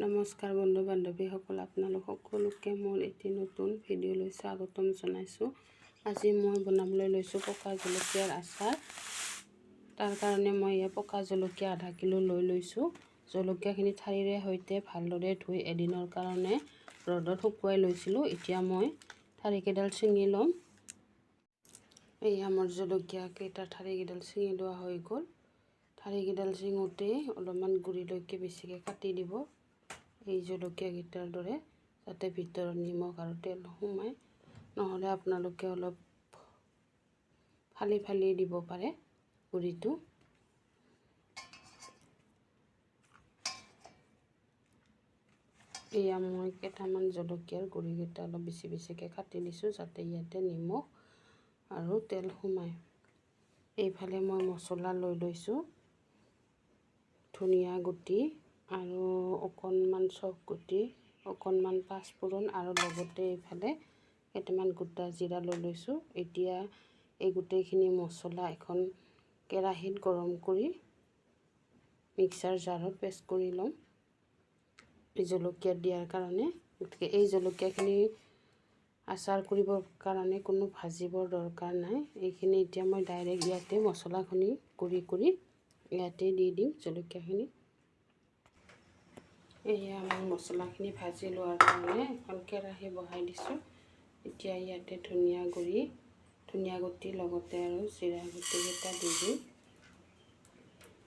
নমস্কাৰ বন্ধু বান্ধৱীসকল, আপোনালোক সকলোকে মোৰ এটি নতুন ভিডিঅ'লৈ স্বাগতম জনাইছোঁ। আজি মই বনাবলৈ লৈছোঁ পকা জলকীয়াৰ আচাৰ। তাৰ কাৰণে মই পকা জলকীয়া আধা কিলো লৈ লৈছোঁ। জলকীয়াখিনি ঠাৰিৰে সৈতে ভালদৰে ধুই এদিনৰ কাৰণে ৰ'দত শুকুৱাই লৈছিলোঁ। এতিয়া মই ঠাৰিকেইডাল ছিঙি ল'ম। মোৰ জলকীয়াকেইটা ঠাৰিকেইডাল ছিঙি লোৱা হৈ গ'ল। ঠাৰিকেইডাল ছিঙোতে অলপমান গুৰিলৈকে বেছিকৈ কাটি দিব। এই জলকীয়াকেইটাৰ দৰে, যাতে ভিতৰত নিমখ আৰু তেল সোমায়। নহ'লে আপোনালোকে অলপ ফালি ফালি দিব পাৰে গুৰিটো। মই কেইটামান জলকীয়াৰ গুৰিকেইটা অলপ বেছিকৈ কাটি দিছোঁ, যাতে ইয়াতে নিমখ আৰু তেল সোমায়। এইফালে মই মছলা লৈ লৈছোঁ। ধনিয়া গুটি আৰু অকণমান চফ গুটি, অকণমান পাঁচফোৰণ আৰু লগতে এইফালে কেইটামান গোটা জিৰা লৈ লৈছোঁ। এতিয়া এই গোটেইখিনি মছলা এখন কেৰাহীত গৰম কৰি মিক্সাৰ জাৰত পেষ্ট কৰি ল'ম এই জলকীয়া দিয়াৰ কাৰণে। গতিকে এই জলকীয়াখিনি আচাৰ কৰিবৰ কাৰণে কোনো ভাজিবৰ দৰকাৰ নাই। এইখিনি এতিয়া মই ডাইৰেক্ট ইয়াতে মছলাখিনি গুড়ি কৰি ইয়াতে দি দিম জলকীয়াখিনি। মই মছলাখিনি ভাজি লোৱাৰ কাৰণে এখন কেৰাহী বহাই দিছোঁ। এতিয়া ইয়াতে ধনিয়া গুটি লগতে আৰু জিৰা গুটিকেইটা দি দিম।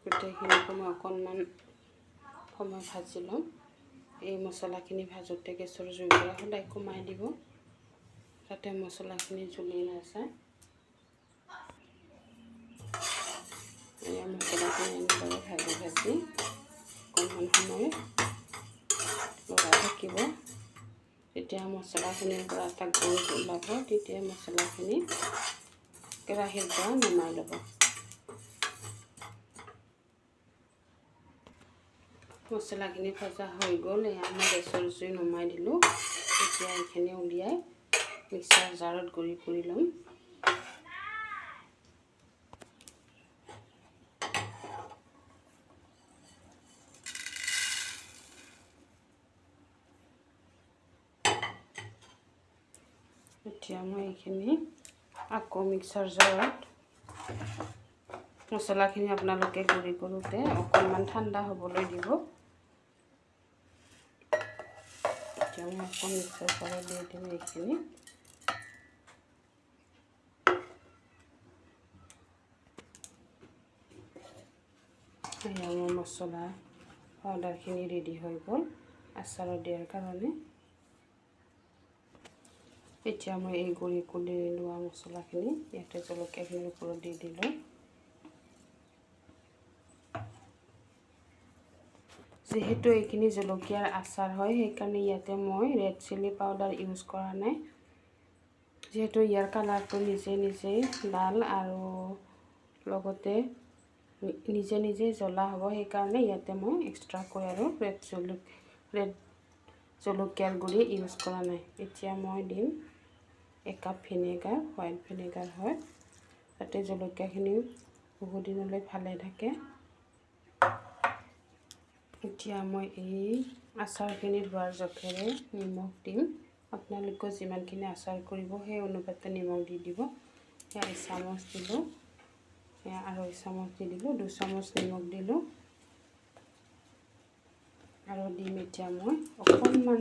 গোটেইখিনিকে মই অকণমান সময় ভাজি ল'ম। এই মছলাখিনি ভাজোঁতে গেছৰ জুইকুৰা সদায় কমাই দিব, যাতে মছলাখিনি জ্বলি নাযায়। মছলাখিনি এনেদৰে ভাজি অকণমান সময় লৰাই থাকিব। যেতিয়া মছলাখিনিৰ পৰা এটা গোন্ধ ওলাব, তেতিয়া মছলাখিনি কেৰাহীৰ পৰা নমাই ল'ব। মছলাখিনি ভজা হৈ গ'ল। মই গেছৰ জুই নমাই দিলোঁ। এতিয়া এইখিনি উলিয়াই মিক্সাৰ জাৰত গুড়ি কৰি ল'ম। এতিয়া মই এইখিনি আকৌ মিক্সাৰ জাৰত, মছলাখিনি আপোনালোকে গুড়ি কৰোঁতে অকণমান ঠাণ্ডা হ'বলৈ দিব। এতিয়া মই আকৌ মিক্সাৰ জাৰত দি দিম এইখিনি। মোৰ মছলা পাউডাৰখিনি ৰেডি হৈ গ'ল আচাৰত দিয়াৰ কাৰণে। এতিয়া মই এই গুড়ি কৰি লোৱা মছলাখিনি ইয়াতে জলকীয়াখিনিৰ ওপৰত দি দিলোঁ। যিহেতু এইখিনি জলকীয়াৰ আচাৰ হয়, সেইকাৰণে ইয়াতে মই ৰেড চিলি পাউডাৰ ইউজ কৰা নাই। যিহেতু ইয়াৰ কালাৰটো নিজে লাল আৰু লগতে নিজে জ্বলা হ'ব, সেইকাৰণে ইয়াতে মই এক্সট্ৰাকৈ আৰু ৰেড জলকীয়াৰ গুড়ি ইউজ কৰা নাই। এতিয়া মই দিম 1 কাপ ভিনেগাৰ, হোৱাইট ভিনেগাৰ হয়, যাতে জলকীয়াখিনি বহু দিনলৈ ভালে থাকে। এতিয়া মই এই আচাৰখিনি ধোৱাৰ জোখেৰে নিমখ দিম। আপোনালোকে যিমানখিনি আচাৰ কৰিব সেই অনুপাতে নিমখ দি দিব। 1 চামুচ দিলোঁ, 2 চামুচ দি দিলোঁ, 2 চামুচ নিমখ দিলোঁ আৰু দিম এতিয়া মই অকণমান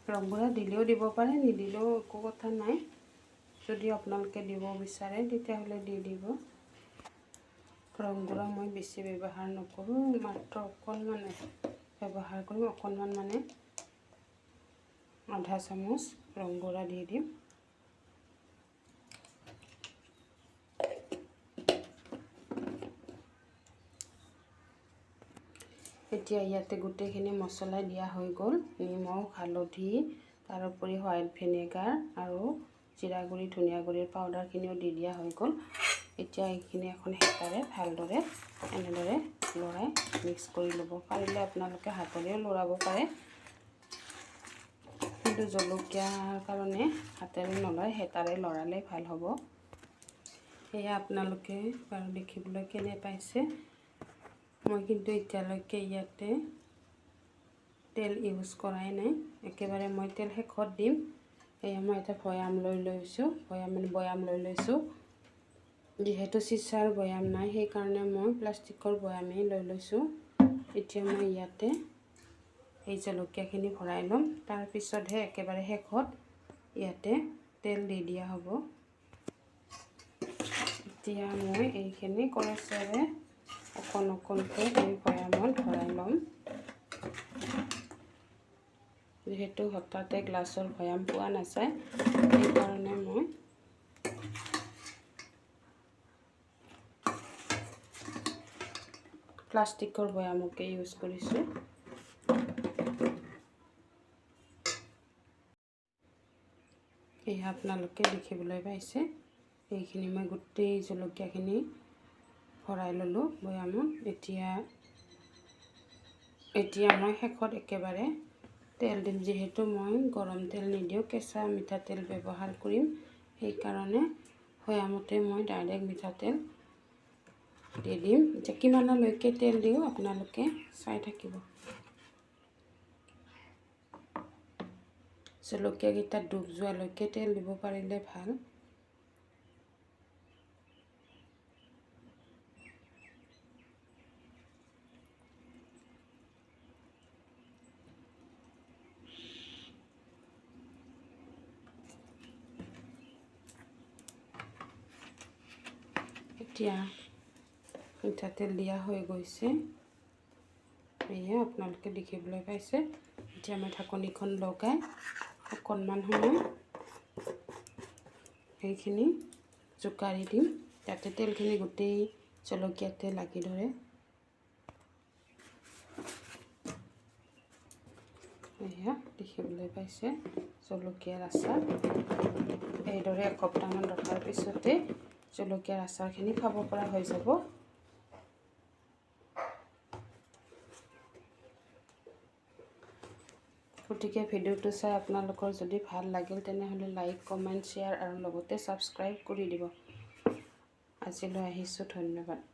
ৰং গুড়া দিলেও দিব পাৰে, নিদিলেও একো কথা নাই। যদি আপোনালোকে দিব বিচাৰে তেতিয়াহ'লে দি দিব। ৰং গুড়া মই বেছি ব্যৱহাৰ নকৰোঁ, মাত্ৰ অকণমান ব্যৱহাৰ কৰিম। অকণমান মানে আধা চামুচ ৰং গুড়া দি দিম। এতিয়া ইয়াতে গোটেইখিনি মছলা দিয়া হৈ গ'ল। নিমখ, হালধি, তাৰোপৰি হোৱাইট ভিনেগাৰ আৰু জিৰা গুড়ি, ধনিয়া গুড়িৰ পাউডাৰখিনিও দি দিয়া হৈ গ'ল। এতিয়া এইখিনি এখন হেতাৰে ভালদৰে এনেদৰে লৰাই মিক্স কৰি ল'ব। পাৰিলে আপোনালোকে হাতেৰেও লৰাব পাৰে, কিন্তু জলকীয়াৰ কাৰণে হাতেৰে নলৰাই হেতাৰে লৰালে ভাল হ'ব। সেয়া আপোনালোকে বাৰু দেখিবলৈ কেনে পাইছে। মই কিন্তু এতিয়ালৈকে ইয়াতে তেল ইউজ কৰাই নাই, একেবাৰে মই তেল শেষত দিম। এয়া মই এটা বৈয়াম লৈ লৈছোঁ, বৈয়াম লৈ লৈছোঁ। যিহেতু চিচাৰ বৈয়াম নাই সেইকাৰণে মই প্লাষ্টিকৰ বৈয়ামেই লৈ লৈছোঁ। এতিয়া মই ইয়াতে এই জলকীয়াখিনি ভৰাই ল'ম, তাৰপিছতহে একেবাৰে শেষত ইয়াতে তেল দি দিয়া হ'ব। এতিয়া মই এইখিনি কৰেচেৰে অকণ অকণকৈ এই বৈয়ামত ভৰাই ল'ম। যিহেতু হঠাতে গ্লাছৰ বৈয়াম পোৱা নাযায় সেইকাৰণে মই প্লাষ্টিকৰ বৈয়ামকে ইউজ কৰিছোঁ। এয়া আপোনালোকে দেখিবলৈ পাইছে, এইখিনি মই গোটেই জলকীয়াখিনি ভৰাই ল'লোঁ বৈয়ামত। এতিয়া মই শেষত একেবাৰে তেল দিম। যিহেতু মই গৰম তেল নিদিওঁ, কেঁচা মিঠাতেল ব্যৱহাৰ কৰিম, সেইকাৰণে বৈয়ামতে মই ডাইৰেক্ট মিঠাতেল দি দিম। এতিয়া কিমানলৈকে তেল দিওঁ আপোনালোকে চাই থাকিব। জলকীয়াকেইটা ডুব যোৱালৈকে তেল দিব পাৰিলে ভাল। এতিয়া মিঠাতেল দিয়া হৈ গৈছে, এয়া আপোনালোকে দেখিবলৈ পাইছে। এতিয়া মই ঢাকনিখন লগাই অকণমান সময় সেইখিনি জোকাৰি দিম, যাতে তেলখিনি গোটেই জলকীয়াতে লাগি ধৰে। এয়া দেখিবলৈ পাইছে জলকীয়াৰ আচাৰ। এইদৰে এসপ্তাহমান ৰখাৰ পিছতে জলকীয়াৰ আচাৰখিনি খাব পৰা হৈ যাব। গতিকে ভিডিঅ'টো চাই আপোনালোকৰ যদি ভাল লাগিল তেনেহ'লে লাইক, কমেণ্ট, শ্বেয়াৰ আৰু লগতে ছাবস্ক্ৰাইব কৰি দিব। আজিলৈ আহিছোঁ, ধন্যবাদ।